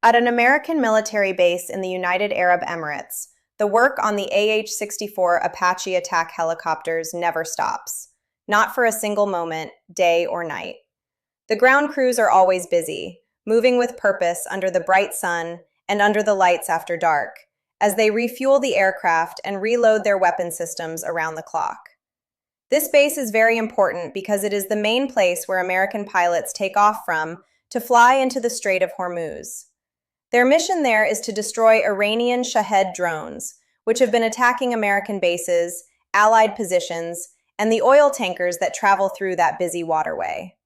At an American military base in the United Arab Emirates, the work on the AH-64 Apache attack helicopters never stops. Not for a single moment, day or night. The ground crews are always busy, moving with purpose under the bright sun and under the lights after dark, as they refuel the aircraft and reload their weapon systems around the clock. This base is very important because it is the main place where American pilots take off from to fly into the Strait of Hormuz. Their mission there is to destroy Iranian Shahed drones, which have been attacking American bases, Allied positions, and the oil tankers that travel through that busy waterway.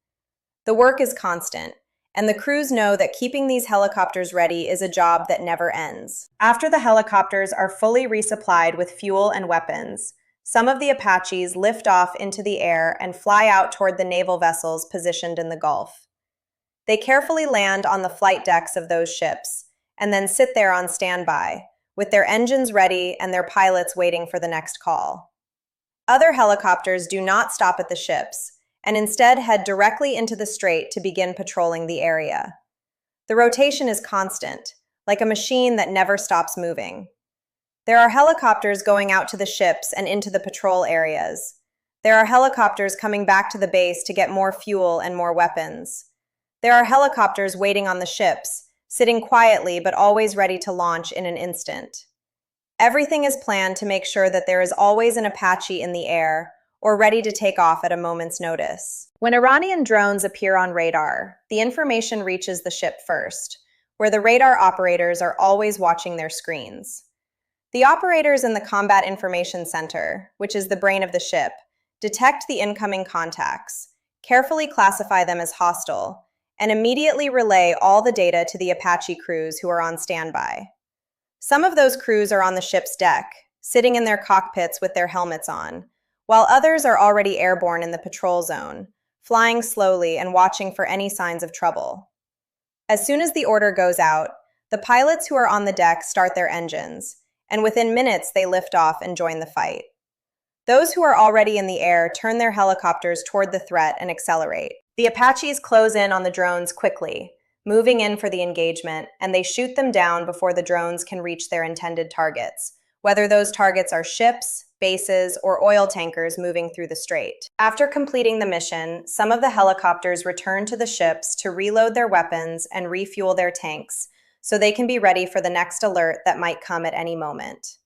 The work is constant, and the crews know that keeping these helicopters ready is a job that never ends. After the helicopters are fully resupplied with fuel and weapons, some of the Apaches lift off into the air and fly out toward the naval vessels positioned in the Gulf. They carefully land on the flight decks of those ships, and then sit there on standby, with their engines ready and their pilots waiting for the next call. Other helicopters do not stop at the ships, and instead head directly into the Strait to begin patrolling the area. The rotation is constant, like a machine that never stops moving. There are helicopters going out to the ships and into the patrol areas. There are helicopters coming back to the base to get more fuel and more weapons. There are helicopters waiting on the ships, sitting quietly but always ready to launch in an instant. Everything is planned to make sure that there is always an Apache in the air or ready to take off at a moment's notice. When Iranian drones appear on radar, the information reaches the ship first, where the radar operators are always watching their screens. The operators in the Combat Information Center, which is the brain of the ship, detect the incoming contacts, carefully classify them as hostile, and immediately relay all the data to the Apache crews who are on standby. Some of those crews are on the ship's deck, sitting in their cockpits with their helmets on, while others are already airborne in the patrol zone, flying slowly and watching for any signs of trouble. As soon as the order goes out, the pilots who are on the deck start their engines, and within minutes they lift off and join the fight. Those who are already in the air turn their helicopters toward the threat and accelerate. The Apaches close in on the drones quickly, moving in for the engagement, and they shoot them down before the drones can reach their intended targets, whether those targets are ships, bases, or oil tankers moving through the Strait. After completing the mission, some of the helicopters return to the ships to reload their weapons and refuel their tanks, so they can be ready for the next alert that might come at any moment.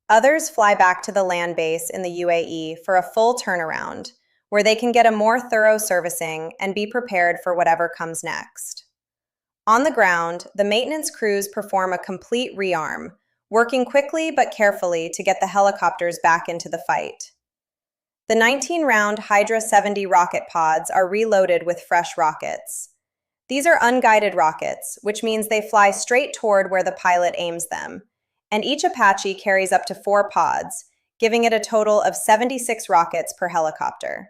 Others fly back to the land base in the UAE for a full turnaround, where they can get a more thorough servicing and be prepared for whatever comes next. On the ground, the maintenance crews perform a complete rearm, working quickly but carefully to get the helicopters back into the fight. The 19-round Hydra 70 rocket pods are reloaded with fresh rockets. These are unguided rockets, which means they fly straight toward where the pilot aims them, and each Apache carries up to 4 pods, giving it a total of 76 rockets per helicopter.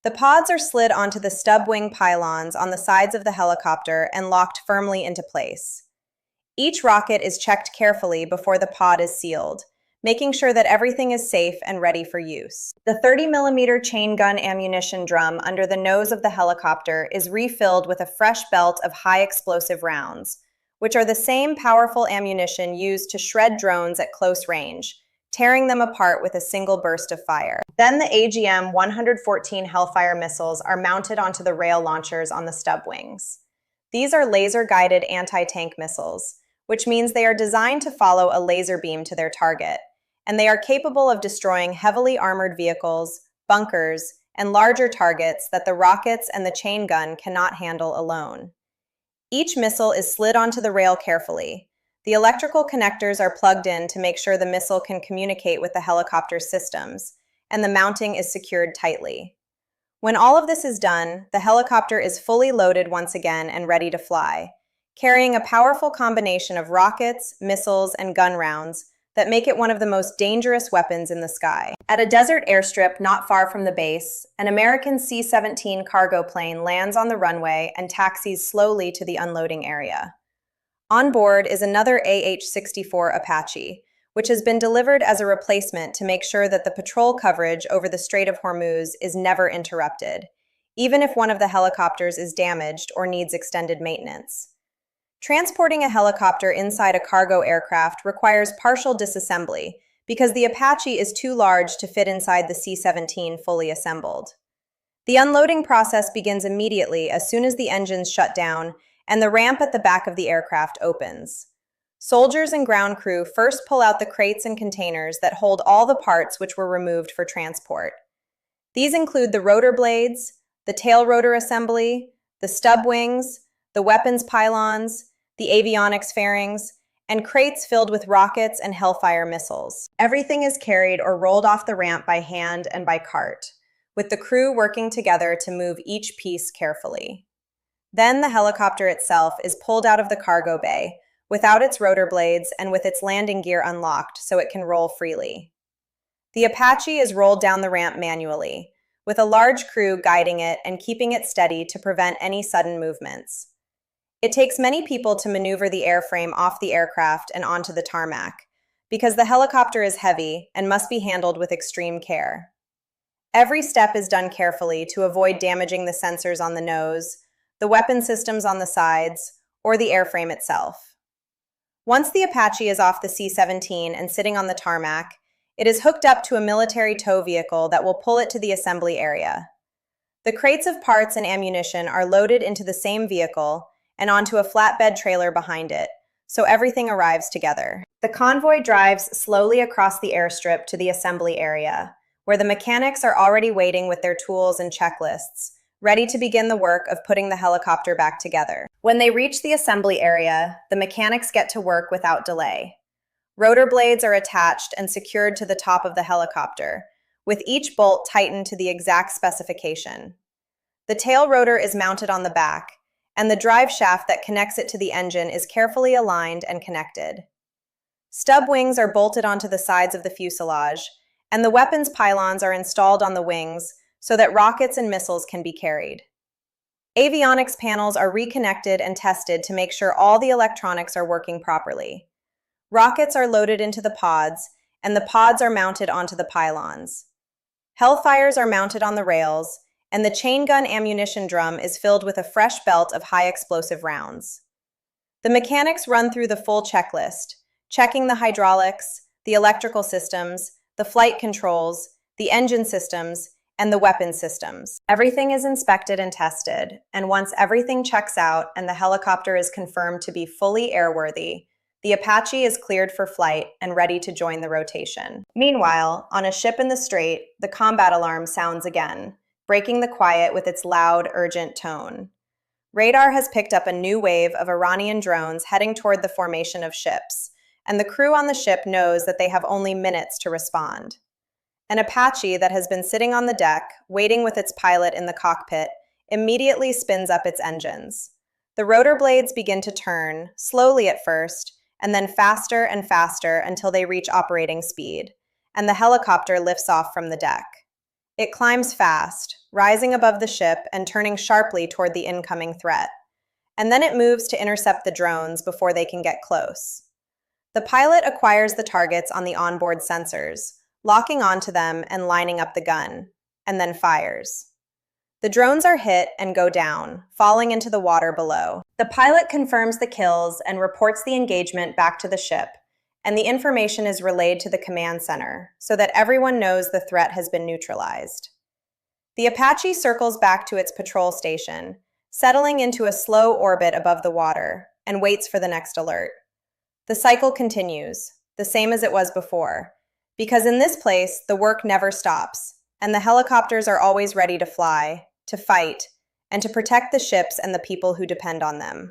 The pods are slid onto the stub wing pylons on the sides of the helicopter and locked firmly into place. Each rocket is checked carefully before the pod is sealed, making sure that everything is safe and ready for use. The 30mm chain gun ammunition drum under the nose of the helicopter is refilled with a fresh belt of high explosive rounds, which are the same powerful ammunition used to shred drones at close range, tearing them apart with a single burst of fire. Then the AGM-114 Hellfire missiles are mounted onto the rail launchers on the stub wings. These are laser-guided anti-tank missiles, which means they are designed to follow a laser beam to their target, and they are capable of destroying heavily armored vehicles, bunkers, and larger targets that the rockets and the chain gun cannot handle alone. Each missile is slid onto the rail carefully. The electrical connectors are plugged in to make sure the missile can communicate with the helicopter's systems, and the mounting is secured tightly. When all of this is done, the helicopter is fully loaded once again and ready to fly, carrying a powerful combination of rockets, missiles, and gun rounds that make it one of the most dangerous weapons in the sky. At a desert airstrip not far from the base, an American C-17 cargo plane lands on the runway and taxis slowly to the unloading area. On board is another AH-64 Apache, which has been delivered as a replacement to make sure that the patrol coverage over the Strait of Hormuz is never interrupted, even if one of the helicopters is damaged or needs extended maintenance. Transporting a helicopter inside a cargo aircraft requires partial disassembly because the Apache is too large to fit inside the C-17 fully assembled. The unloading process begins immediately as soon as the engines shut down and the ramp at the back of the aircraft opens. Soldiers and ground crew first pull out the crates and containers that hold all the parts which were removed for transport. These include the rotor blades, the tail rotor assembly, the stub wings, the weapons pylons, the avionics fairings, and crates filled with rockets and Hellfire missiles. Everything is carried or rolled off the ramp by hand and by cart, with the crew working together to move each piece carefully. Then the helicopter itself is pulled out of the cargo bay, without its rotor blades and with its landing gear unlocked so it can roll freely. The Apache is rolled down the ramp manually, with a large crew guiding it and keeping it steady to prevent any sudden movements. It takes many people to maneuver the airframe off the aircraft and onto the tarmac, because the helicopter is heavy and must be handled with extreme care. Every step is done carefully to avoid damaging the sensors on the nose, the weapon systems on the sides, or the airframe itself. Once the Apache is off the C-17 and sitting on the tarmac, it is hooked up to a military tow vehicle that will pull it to the assembly area. The crates of parts and ammunition are loaded into the same vehicle and onto a flatbed trailer behind it, so everything arrives together. The convoy drives slowly across the airstrip to the assembly area, where the mechanics are already waiting with their tools and checklists, ready to begin the work of putting the helicopter back together. When they reach the assembly area, the mechanics get to work without delay. Rotor blades are attached and secured to the top of the helicopter, with each bolt tightened to the exact specification. The tail rotor is mounted on the back, and the drive shaft that connects it to the engine is carefully aligned and connected. Stub wings are bolted onto the sides of the fuselage, and the weapons pylons are installed on the wings so that rockets and missiles can be carried. Avionics panels are reconnected and tested to make sure all the electronics are working properly. Rockets are loaded into the pods, and the pods are mounted onto the pylons. Hellfires are mounted on the rails, and the chain gun ammunition drum is filled with a fresh belt of high explosive rounds. The mechanics run through the full checklist, checking the hydraulics, the electrical systems, the flight controls, the engine systems, and the weapon systems. Everything is inspected and tested, and once everything checks out and the helicopter is confirmed to be fully airworthy, the Apache is cleared for flight and ready to join the rotation. Meanwhile, on a ship in the Strait, the combat alarm sounds again, breaking the quiet with its loud, urgent tone. Radar has picked up a new wave of Iranian drones heading toward the formation of ships, and the crew on the ship knows that they have only minutes to respond. An Apache that has been sitting on the deck, waiting with its pilot in the cockpit, immediately spins up its engines. The rotor blades begin to turn, slowly at first, and then faster and faster until they reach operating speed, and the helicopter lifts off from the deck. It climbs fast, rising above the ship and turning sharply toward the incoming threat, and then it moves to intercept the drones before they can get close. The pilot acquires the targets on the onboard sensors, locking onto them and lining up the gun, and then fires. The drones are hit and go down, falling into the water below. The pilot confirms the kills and reports the engagement back to the ship, and the information is relayed to the command center so that everyone knows the threat has been neutralized. The Apache circles back to its patrol station, settling into a slow orbit above the water, and waits for the next alert. The cycle continues, the same as it was before, because in this place, the work never stops, and the helicopters are always ready to fly, to fight, and to protect the ships and the people who depend on them.